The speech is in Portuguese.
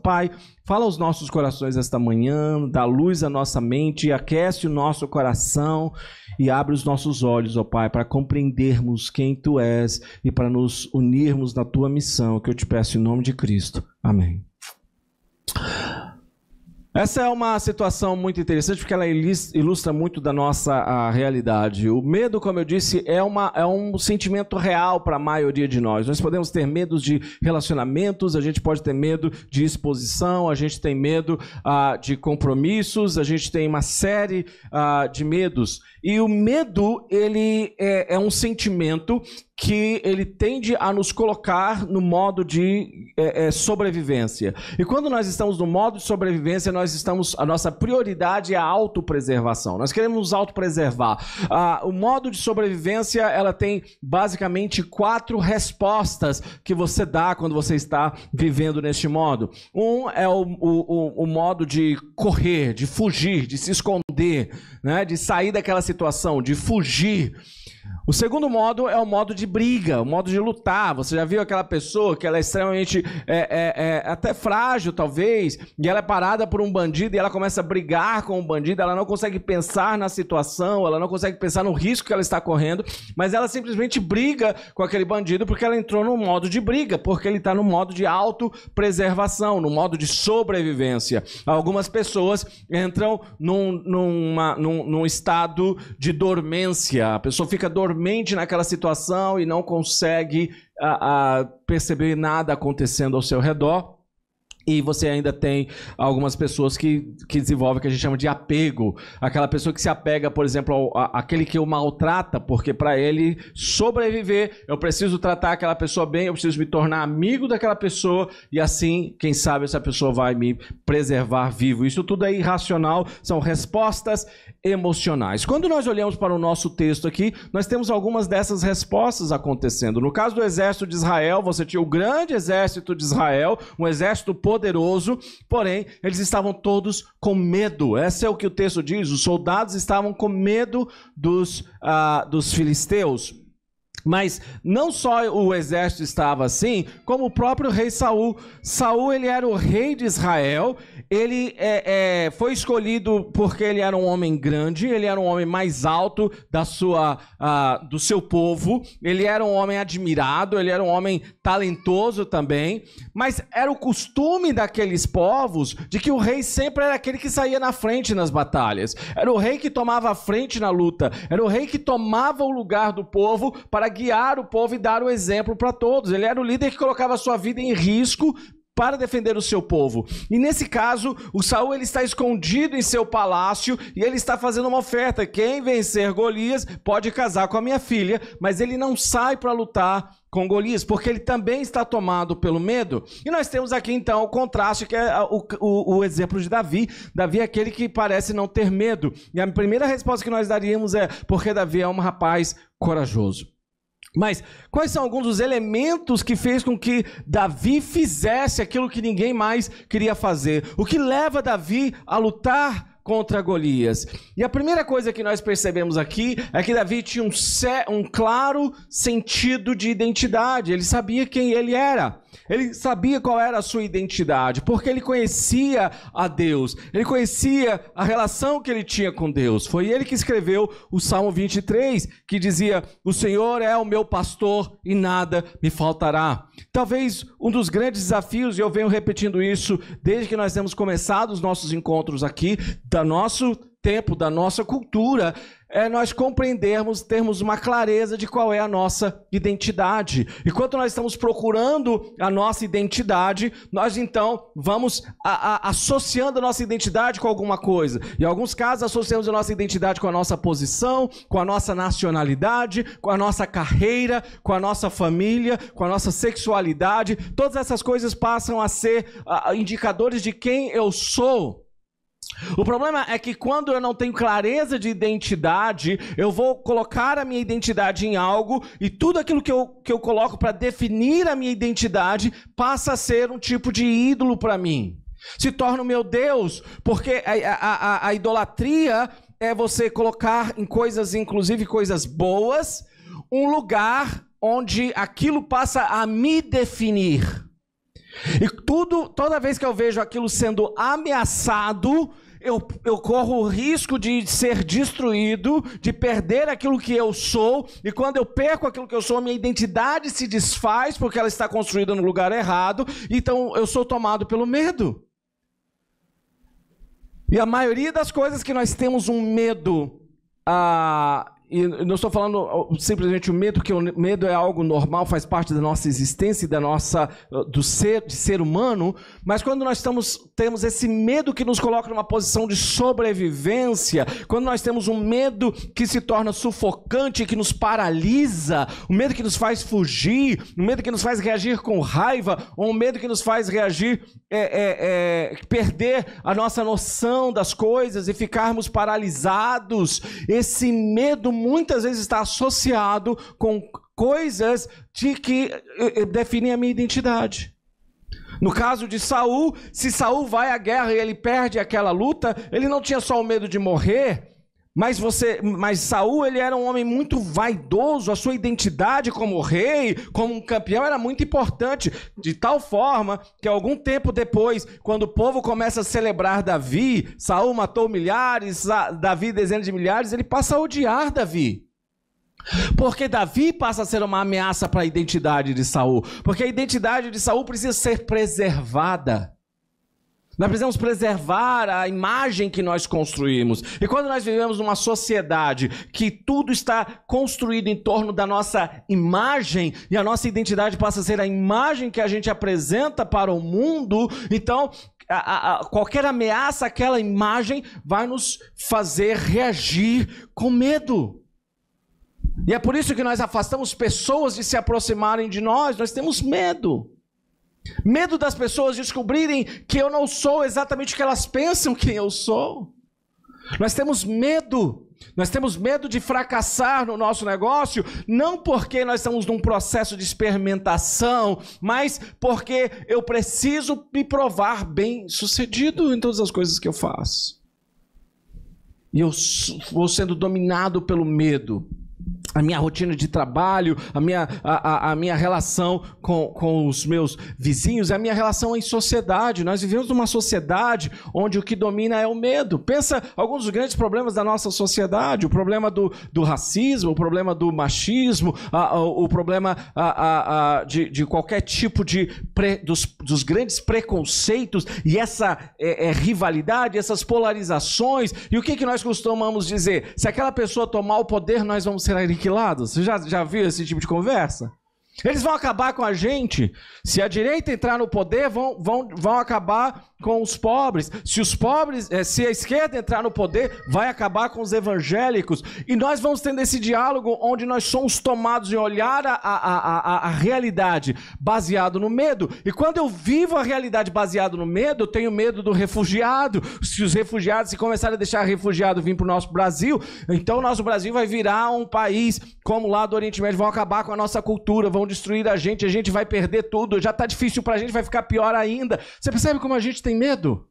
Pai, fala aos nossos corações esta manhã, dá luz à nossa mente, aquece o nosso coração e abre os nossos olhos, ó Pai, para compreendermos quem Tu és e para nos unirmos na Tua missão, que eu te peço em nome de Cristo. Amém. Essa é uma situação muito interessante porque ela ilustra muito da nossa realidade. O medo, como eu disse, é um sentimento real para a maioria de nós. Nós podemos ter medo de relacionamentos, a gente pode ter medo de exposição, a gente tem medo de compromissos, a gente tem uma série de medos. E o medo, ele é um sentimento que ele tende a nos colocar no modo de sobrevivência. E quando nós estamos no modo de sobrevivência, a nossa prioridade é a autopreservação. Nós queremos nos autopreservar. O modo de sobrevivência, ela tem basicamente 4 respostas que você dá quando você está vivendo neste modo. Um é o modo de correr, de fugir, de se esconder, né? De sair daquela situação, de fugir. O segundo modo é o modo de briga, o modo de lutar. Você já viu aquela pessoa que ela é extremamente até frágil, talvez, e ela é parada por um bandido e ela começa a brigar com o bandido, ela não consegue pensar na situação, ela não consegue pensar no risco que ela está correndo, mas ela simplesmente briga com aquele bandido porque ela entrou no modo de briga, porque ele está no modo de autopreservação, no modo de sobrevivência. Algumas pessoas entram num estado de dormência, a pessoa fica dormente naquela situação e não consegue perceber nada acontecendo ao seu redor. E você ainda tem algumas pessoas que desenvolvem o que a gente chama de apego. Aquela pessoa que se apega, por exemplo, àquele que o maltrata, porque para ele sobreviver, eu preciso tratar aquela pessoa bem, eu preciso me tornar amigo daquela pessoa, e assim, quem sabe, essa pessoa vai me preservar vivo. Isso tudo é irracional, são respostas emocionais. Quando nós olhamos para o nosso texto aqui, nós temos algumas dessas respostas acontecendo. No caso do exército de Israel, você tinha o grande exército de Israel, um exército poderoso, porém, eles estavam todos com medo. Esse é o que o texto diz, os soldados estavam com medo dos filisteus. Mas não só o exército estava assim, como o próprio rei Saul. Saul, ele era o rei de Israel, ele foi escolhido porque ele era um homem grande, ele era um homem mais alto do seu povo, ele era um homem admirado, ele era um homem talentoso também, mas era o costume daqueles povos de que o rei sempre era aquele que saía na frente nas batalhas, era o rei que tomava a frente na luta, era o rei que tomava o lugar do povo para guiar o povo e dar o exemplo para todos. Ele era o líder que colocava a sua vida em risco para defender o seu povo. E nesse caso, o Saul, ele está escondido em seu palácio e ele está fazendo uma oferta. Quem vencer Golias pode casar com a minha filha, mas ele não sai para lutar com Golias, porque ele também está tomado pelo medo. E nós temos aqui então o contraste, que é o exemplo de Davi. Davi é aquele que parece não ter medo. E a primeira resposta que nós daríamos é porque Davi é um rapaz corajoso. Mas quais são alguns dos elementos que fez com que Davi fizesse aquilo que ninguém mais queria fazer? O que leva Davi a lutar contra Golias? E a primeira coisa que nós percebemos aqui é que Davi tinha um claro sentido de identidade. Ele sabia quem ele era. Ele sabia qual era a sua identidade, porque ele conhecia a Deus, ele conhecia a relação que ele tinha com Deus. Foi ele que escreveu o Salmo 23, que dizia: o Senhor é o meu pastor e nada me faltará. Talvez um dos grandes desafios, e eu venho repetindo isso desde que nós temos começado os nossos encontros aqui, do nosso tempo, da nossa cultura, é nós compreendermos, termos uma clareza de qual é a nossa identidade. Enquanto nós estamos procurando a nossa identidade, nós então vamos associando a nossa identidade com alguma coisa. Em alguns casos, associamos a nossa identidade com a nossa posição, com a nossa nacionalidade, com a nossa carreira, com a nossa família, com a nossa sexualidade. Todas essas coisas passam a ser indicadores de quem eu sou. O problema é que quando eu não tenho clareza de identidade, eu vou colocar a minha identidade em algo e tudo aquilo que eu coloco para definir a minha identidade passa a ser um tipo de ídolo para mim. Se torna o meu Deus, porque a idolatria é você colocar em coisas, inclusive coisas boas, um lugar onde aquilo passa a me definir. E toda vez que eu vejo aquilo sendo ameaçado, eu corro o risco de ser destruído, de perder aquilo que eu sou, e quando eu perco aquilo que eu sou, minha identidade se desfaz porque ela está construída no lugar errado, então eu sou tomado pelo medo. E a maioria das coisas que nós temos um medo, e não estou falando simplesmente o medo, porque o medo é algo normal, faz parte da nossa existência e de ser humano, mas quando nós temos esse medo que nos coloca numa posição de sobrevivência, quando nós temos um medo que se torna sufocante, que nos paralisa, um medo que nos faz fugir, um medo que nos faz reagir com raiva, ou um medo que nos faz reagir, perder a nossa noção das coisas e ficarmos paralisados, esse medo muitas vezes está associado com coisas que definem a minha identidade. No caso de Saul, se Saul vai à guerra e ele perde aquela luta, ele não tinha só o medo de morrer, mas Saul, ele era um homem muito vaidoso, a sua identidade como rei, como um campeão, era muito importante, de tal forma que algum tempo depois, quando o povo começa a celebrar Davi, Saul matou milhares, Davi dezenas de milhares, ele passa a odiar Davi. Porque Davi passa a ser uma ameaça para a identidade de Saul, porque a identidade de Saul precisa ser preservada. Nós precisamos preservar a imagem que nós construímos. E quando nós vivemos numa sociedade que tudo está construído em torno da nossa imagem, e a nossa identidade passa a ser a imagem que a gente apresenta para o mundo, então qualquer ameaça àquela imagem vai nos fazer reagir com medo. E é por isso que nós afastamos pessoas de se aproximarem de nós temos medo. Medo das pessoas descobrirem que eu não sou exatamente o que elas pensam que eu sou. Nós temos medo de fracassar no nosso negócio, não porque nós estamos num processo de experimentação, mas porque eu preciso me provar bem-sucedido em todas as coisas que eu faço. E eu vou sendo dominado pelo medo. A minha rotina de trabalho, a minha relação com os meus vizinhos, a minha relação em sociedade. Nós vivemos numa sociedade onde o que domina é o medo. Pensa alguns dos grandes problemas da nossa sociedade, o problema do racismo, o problema do machismo, o problema de qualquer tipo dos grandes preconceitos e essa rivalidade, essas polarizações. E o que nós costumamos dizer? Se aquela pessoa tomar o poder, nós vamos ser aniquilados. Você já viu esse tipo de conversa? Eles vão acabar com a gente. Se a direita entrar no poder, vão acabar com os pobres. Se a esquerda entrar no poder, vai acabar com os evangélicos. E nós vamos tendo esse diálogo onde nós somos tomados em olhar a realidade baseado no medo. E quando eu vivo a realidade baseado no medo, eu tenho medo do refugiado. Se os refugiados começarem a deixar refugiado vir para o nosso Brasil, então o nosso Brasil vai virar um país como lá do Oriente Médio, vão acabar com a nossa cultura, vão destruir a gente vai perder tudo, já está difícil para a gente, vai ficar pior ainda. Você percebe como a gente tem medo?